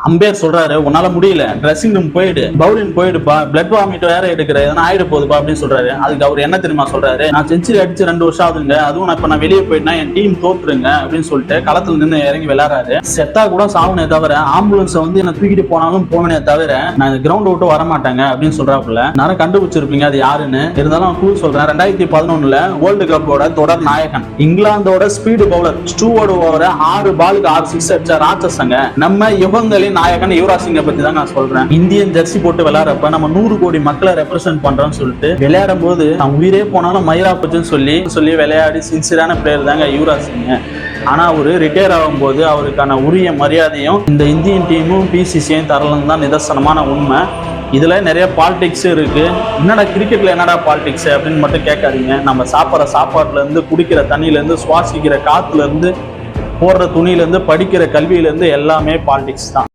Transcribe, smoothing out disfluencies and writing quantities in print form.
Ampere சொல்றாரு, உன்னால முடியல, ட்ரெஸ்ஸிங் ரூம் போயிடு, பவுலிங் போயிடுப்பா, பிளட் வாமிட் வேற எடுக்கிற, எதனா ஆயிட போகுதுப்பா அப்படின்னு சொல்றாரு. அதுக்கு அவர் என்ன தெரியுமா சொல்றாரு, நான் செஞ்சுரி அடிச்சு 2 வருஷம் ஆகுதுங்க, அதுவும் நான் இப்ப நான் வெளியே போயிட்டேன்னா என் டீம் தோத்துருங்க அப்படின்னு சொல்லிட்டு களத்துல நின்று இறங்கி விளையாடுறாரு. செத்தா கூட சாவுனே தவிர, ஆம்புலன்ஸ் வந்து என்ன தூக்கிட்டு போனாலும் போவனே தவிர நான் இந்த கிரவுண்ட் விட்டு வர மாட்டாங்க அப்படின்னு சொல்றாப்புல. நேரம் கண்டுபிடிச்சிருப்பீங்க அது யாருன்னு. இருந்தாலும் நான் கூறு சொல்றேன். 2011 வேர்ல்டு கப்போட தொடர் நாயகன், இங்கிலாந்தோட ஸ்பீடு பவுலர் ஸ்டூவர்ட் ஓவர 6 பாலுக்கு 6 சிக்ஸ் அடிச்ச ராட்சசங்க, நம்ம யுகங்களின் நாயகன் யுவராஜ் சிங்கை பத்தி தான் நான் சொல்றேன். இந்தியன் ஜெர்சி போட்டு விளையாடுறப்ப நம்ம 100 கோடி மக்களை ரெப்ரசென்ட் பண்றோம்னு சொல்லிட்டு விளையாடும் போது நான் உயிரே போனாலும் மயிரா போச்சுன்னு சொல்லி விளையாடி சின்சியரான பிளேயர் தாங்க யுவராஜ் சிங். ஆனா அவரு ரிட்டையர் ஆகும்போது அவருக்கான உரிய மரியாதையும் இந்த இந்தியன் டீமும் பிசிசியும் தரலன்னு தான் நிதர்சனமான உண்மை. இதுல நிறைய பாலிடிக்ஸ் இருக்கு. என்னடா கிரிக்கெட்ல என்னடா பாலிடிக்ஸ் அப்படின்னு மட்டும் கேட்காதீங்க. நம்ம சாப்பிட்ற சாப்பாட்டுல இருந்து, குடிக்கிற தண்ணியில இருந்து, சுவாசிக்கிற காத்துல இருந்து, போடுற துணியில இருந்து, படிக்கிற கல்வியில இருந்து எல்லாமே பாலிடிக்ஸ் தான்.